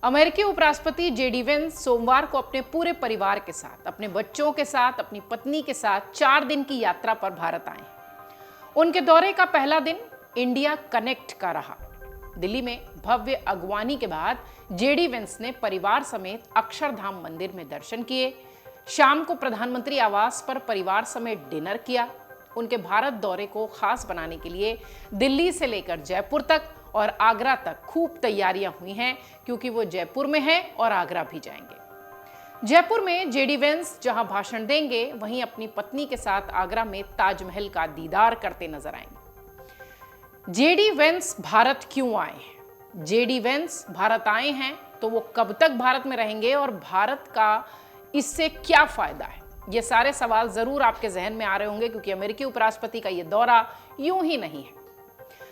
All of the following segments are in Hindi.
अमेरिकी उपराष्ट्रपति जेडी वेंस सोमवार को अपने पूरे परिवार के साथ, अपने बच्चों के साथ, अपनी पत्नी के साथ 4 दिन की यात्रा पर भारत आए। उनके दौरे का पहला दिन इंडिया कनेक्ट का रहा। दिल्ली में भव्य अगवानी के बाद जेडी वेंस ने परिवार समेत अक्षरधाम मंदिर में दर्शन किए। शाम को प्रधानमंत्री आवास पर परिवार समेत डिनर किया। उनके भारत दौरे को खास बनाने के लिए दिल्ली से लेकर जयपुर तक और आगरा तक खूब तैयारियां हुई हैं, क्योंकि वो जयपुर में हैं और आगरा भी जाएंगे। जयपुर में जेडी वेंस जहां भाषण देंगे, वहीं अपनी पत्नी के साथ आगरा में ताजमहल का दीदार करते नजर आएंगे। जेडी वेंस भारत क्यों आए हैं? जेडी वेंस भारत आए हैं तो वो कब तक भारत में रहेंगे और भारत का इससे क्या फायदा है? ये सारे सवाल जरूर आपके जहन में आ रहे होंगे, क्योंकि अमेरिकी उपराष्ट्रपति का ये दौरा यूं ही नहीं है।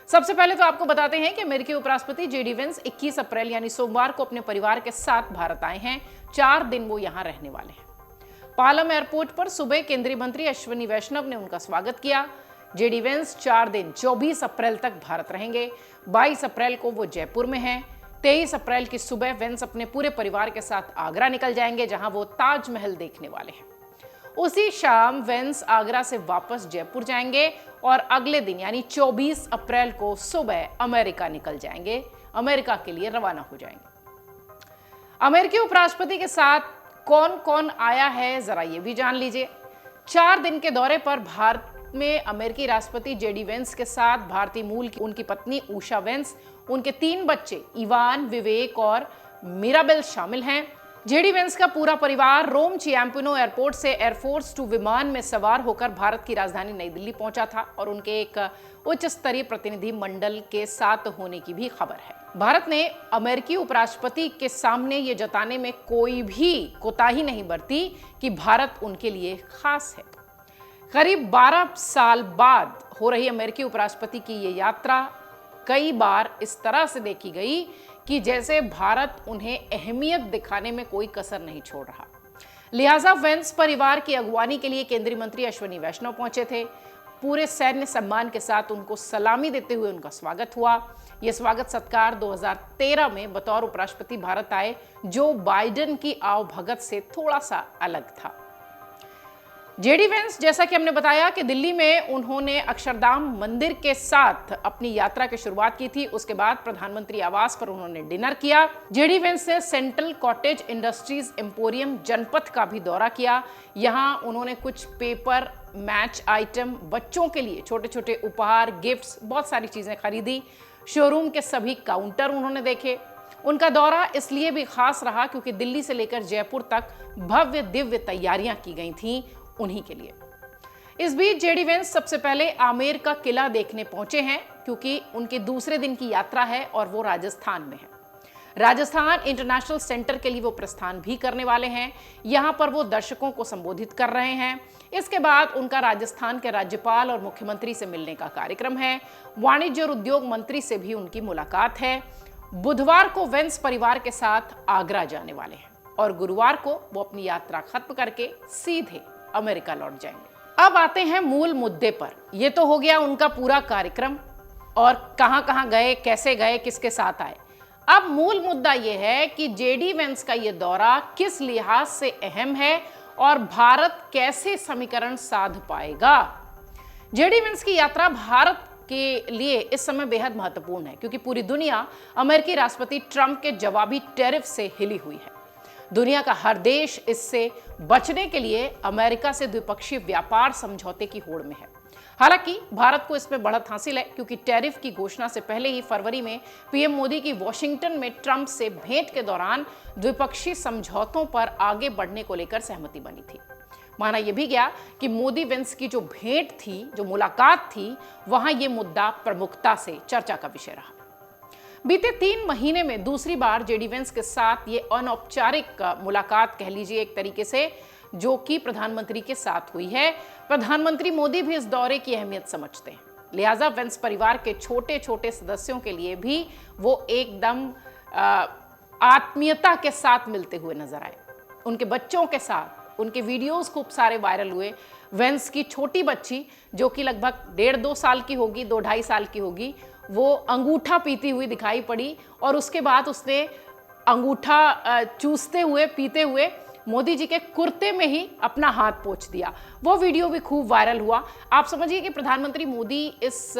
सबसे पहले तो आपको बताते हैं कि अमेरिकी उपराष्ट्रपति जेडी वेंस 21 अप्रैल यानी सोमवार को अपने परिवार के साथ भारत आए हैं। 4 दिन वो यहां रहने वाले हैं। पालम एयरपोर्ट पर सुबह केंद्रीय मंत्री अश्विनी वैष्णव ने उनका स्वागत किया। जेडी वेंस 4 दिन 24 अप्रैल तक भारत रहेंगे। 22 अप्रैल को वो जयपुर में हैं। 23 अप्रैल की सुबह वेंस अपने पूरे परिवार के साथ आगरा निकल जाएंगे, जहां वो ताजमहल देखने वाले हैं। उसी शाम वेंस आगरा से वापस जयपुर जाएंगे और अगले दिन यानी 24 अप्रैल को सुबह अमेरिका निकल जाएंगे, अमेरिका के लिए रवाना हो जाएंगे। अमेरिकी उपराष्ट्रपति के साथ कौन कौन आया है, जरा ये भी जान लीजिए। 4 दिन के दौरे पर भारत में अमेरिकी राष्ट्रपति जेडी वेंस के साथ भारतीय मूल की उनकी पत्नी उषा वेंस, उनके 3 बच्चे इवान, विवेक और मिराबेल शामिल हैं। जेडी वेंस का पूरा परिवार रोम चियाम्पिनो एयरपोर्ट से एयरफोर्स 2 विमान में सवार होकर भारत की राजधानी नई दिल्ली पहुंचा था और उनके एक उच्च स्तरीय प्रतिनिधि मंडल के साथ होने की भी खबर है। भारत ने अमेरिकी उपराष्ट्रपति के सामने ये जताने में कोई भी कोताही नहीं बरती कि भारत उनके लिए खास है। करीब 12 साल बाद हो रही अमेरिकी उपराष्ट्रपति की ये यात्रा कई बार इस तरह से देखी गई कि जैसे भारत उन्हें अहमियत दिखाने में कोई कसर नहीं छोड़ रहा। लिहाजा वेंस परिवार की अगवानी के लिए केंद्रीय मंत्री अश्विनी वैष्णव पहुंचे थे। पूरे सैन्य सम्मान के साथ उनको सलामी देते हुए उनका स्वागत हुआ। यह स्वागत सत्कार 2013 में बतौर उपराष्ट्रपति भारत आए जो बाइडेन की आवभगत से थोड़ा सा अलग था। जेडी वेंस, जैसा कि हमने बताया कि दिल्ली में उन्होंने अक्षरधाम मंदिर के साथ अपनी यात्रा की शुरुआत की थी। उसके बाद प्रधानमंत्री आवास पर उन्होंने डिनर किया। जेडी वेंस ने सेंट्रल कॉटेज इंडस्ट्रीज एम्पोरियम जनपथ का भी दौरा किया। यहां उन्होंने कुछ पेपर मैच आइटम, बच्चों के लिए छोटे छोटे उपहार, गिफ्ट्स, बहुत सारी चीजें खरीदी। शोरूम के सभी काउंटर उन्होंने देखे। उनका दौरा इसलिए भी खास रहा क्योंकि दिल्ली से लेकर जयपुर तक भव्य दिव्य तैयारियां की गई थीं उन्हीं के लिए। इस बीच जेडी वेंस सबसे पहले आमेर का किला देखने पहुंचे हैं, क्योंकि उनके दूसरे दिन की यात्रा है और वो राजस्थान में है। राजस्थान इंटरनेशनल सेंटर के लिए वो प्रस्थान भी करने वाले हैं। यहां पर वो दर्शकों को संबोधित कर रहे हैं। इसके बाद उनका राजस्थान के राज्यपाल और मुख्यमंत्री से मिलने का कार्यक्रम है। वाणिज्य और उद्योग मंत्री से भी उनकी मुलाकात है। बुधवार को वेंस परिवार के साथ आगरा जाने वाले हैं और गुरुवार को वो अपनी यात्रा खत्म करके सीधे अमेरिका लौट जाएंगे। अब आते हैं मूल मुद्दे पर। यह तो हो गया उनका पूरा कार्यक्रम और कहां-कहां गए, कैसे गए, किसके साथ आए। अब मूल मुद्दा यह है कि जेडी वेंस का यह दौरा किस लिहाज से अहम है और भारत कैसे समीकरण साध पाएगा। जेडी वेंस की यात्रा भारत के लिए इस समय बेहद महत्वपूर्ण है, क्योंकि पूरी दुनिया अमेरिकी राष्ट्रपति ट्रंप के जवाबी टैरिफ से हिली हुई है। दुनिया का हर देश इससे बचने के लिए अमेरिका से द्विपक्षीय व्यापार समझौते की होड़ में है। हालांकि भारत को इसमें बढ़त हासिल है, क्योंकि टैरिफ की घोषणा से पहले ही फरवरी में पीएम मोदी की वॉशिंगटन में ट्रंप से भेंट के दौरान द्विपक्षीय समझौतों पर आगे बढ़ने को लेकर सहमति बनी थी। माना यह भी गया कि मोदी वेंस की जो भेंट थी, जो मुलाकात थी, वहां यह मुद्दा प्रमुखता से चर्चा का विषय रहा। बीते 3 महीने में दूसरी बार जेडी वेंस के साथ ये अनौपचारिक मुलाकात कह लीजिए एक तरीके से, जो कि प्रधानमंत्री के साथ हुई है। प्रधानमंत्री मोदी भी इस दौरे की अहमियत समझते हैं। लिहाजा वेंस परिवार के छोटे छोटे सदस्यों के लिए भी वो एकदम आत्मीयता के साथ मिलते हुए नजर आए। उनके बच्चों के साथ उनके वीडियोस खूब सारे वायरल हुए। वेंस की छोटी बच्ची, जो कि लगभग 1.5-2 साल की होगी, 2-2.5 साल की होगी, वो अंगूठा पीती हुई दिखाई पड़ी और उसके बाद उसने अंगूठा चूसते हुए पीते हुए मोदी जी के कुर्ते में ही अपना हाथ पोंछ दिया। वो वीडियो भी खूब वायरल हुआ। आप समझिए कि प्रधानमंत्री मोदी इस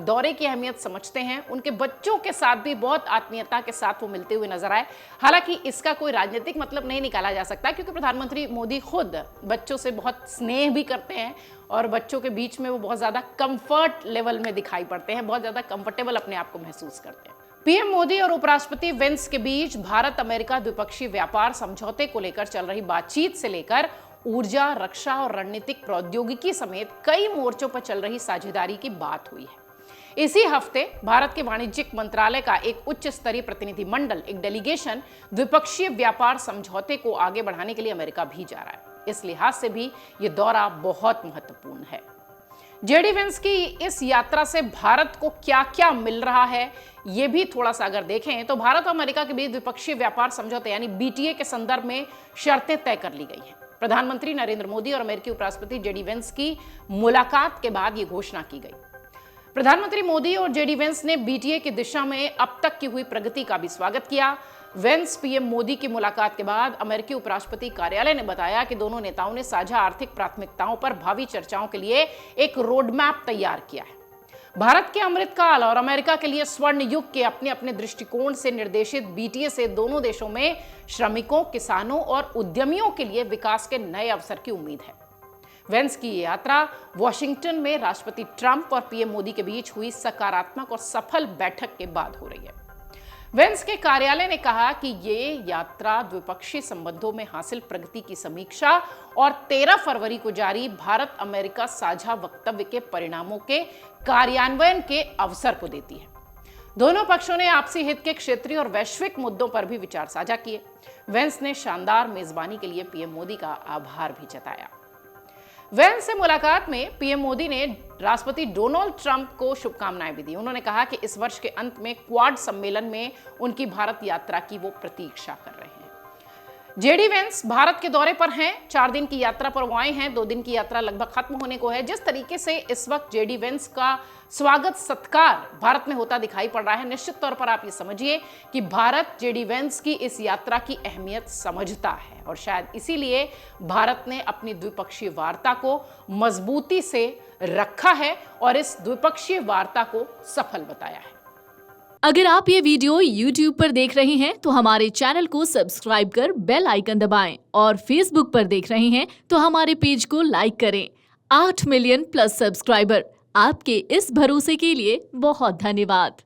दौरे की अहमियत समझते हैं। उनके बच्चों के साथ भी बहुत आत्मीयता के साथ वो मिलते हुए नजर आए। हालांकि इसका कोई राजनीतिक मतलब नहीं निकाला जा सकता, क्योंकि प्रधानमंत्री मोदी खुद बच्चों से बहुत स्नेह भी करते हैं और बच्चों के बीच में वो बहुत ज़्यादा कंफर्ट लेवल में दिखाई पड़ते हैं, बहुत ज़्यादा कंफर्टेबल अपने आप को महसूस करते हैं। पीएम मोदी और उपराष्ट्रपति वेंस के बीच भारत अमेरिका द्विपक्षीय व्यापार समझौते को लेकर चल रही बातचीत से लेकर ऊर्जा, रक्षा और रणनीतिक प्रौद्योगिकी समेत कई मोर्चों पर चल रही साझेदारी की बात हुई है। इसी हफ्ते भारत के वाणिज्यिक मंत्रालय का एक उच्च स्तरीय प्रतिनिधिमंडल, एक डेलीगेशन, द्विपक्षीय व्यापार समझौते को आगे बढ़ाने के लिए अमेरिका भी जा रहा है। इस लिहाज से भी ये दौरा बहुत महत्वपूर्ण है। जेडी वेंस की इस यात्रा से भारत को क्या क्या मिल रहा है, ये भी थोड़ा सा अगर देखें तो भारत और अमेरिका के बीच द्विपक्षीय व्यापार समझौते यानी बीटीए के संदर्भ में शर्तें तय कर ली गई हैं। प्रधानमंत्री नरेंद्र मोदी और अमेरिकी उपराष्ट्रपति जेडी वेंस की मुलाकात के बाद ये घोषणा की गई। प्रधानमंत्री मोदी और जेडी वेंस ने बीटीए की दिशा में अब तक की हुई प्रगति का भी स्वागत किया। वेंस पीएम मोदी की मुलाकात के बाद अमेरिकी उपराष्ट्रपति कार्यालय ने बताया कि दोनों नेताओं ने साझा आर्थिक प्राथमिकताओं पर भावी चर्चाओं के लिए एक रोड मैप तैयार किया है। भारत के अमृतकाल और अमेरिका के लिए स्वर्ण युग के अपने अपने दृष्टिकोण से निर्देशित बीटीए से दोनों देशों में श्रमिकों, किसानों और उद्यमियों के लिए विकास के नए अवसर की उम्मीद है। वेंस की ये यात्रा वॉशिंगटन में राष्ट्रपति ट्रंप और पीएम मोदी के बीच हुई सकारात्मक और सफल बैठक के बाद हो रही है। वेंस के कार्यालय ने कहा कि ये यात्रा द्विपक्षीय संबंधों में हासिल प्रगति की समीक्षा और 13 फरवरी को जारी भारत अमेरिका साझा वक्तव्य के परिणामों के कार्यान्वयन के अवसर को देती है। दोनों पक्षों ने आपसी हित के क्षेत्रीय और वैश्विक मुद्दों पर भी विचार साझा किए। वेंस ने शानदार मेजबानी के लिए पीएम मोदी का आभार भी जताया। वेंस से मुलाकात में पीएम मोदी ने राष्ट्रपति डोनाल्ड ट्रंप को शुभकामनाएं भी दी। उन्होंने कहा कि इस वर्ष के अंत में क्वाड सम्मेलन में उनकी भारत यात्रा की वो प्रतीक्षा कर रहे हैं। जेडी वेंस भारत के दौरे पर हैं। 4 दिन की यात्रा पर वो आए हैं। 2 दिन की यात्रा लगभग खत्म होने को है। जिस तरीके से इस वक्त जेडी वेंस का स्वागत सत्कार भारत में होता दिखाई पड़ रहा है, निश्चित तौर पर आप ये समझिए कि भारत जेडी वेंस की इस यात्रा की अहमियत समझता है और शायद इसीलिए भारत ने अपनी द्विपक्षीय वार्ता को मजबूती से रखा है और इस द्विपक्षीय वार्ता को सफल बताया है। अगर आप ये वीडियो YouTube पर देख रहे हैं तो हमारे चैनल को सब्सक्राइब कर बेल आइकन दबाएं और Facebook पर देख रहे हैं तो हमारे पेज को लाइक करें। 8 मिलियन प्लस सब्सक्राइबर, आपके इस भरोसे के लिए बहुत धन्यवाद।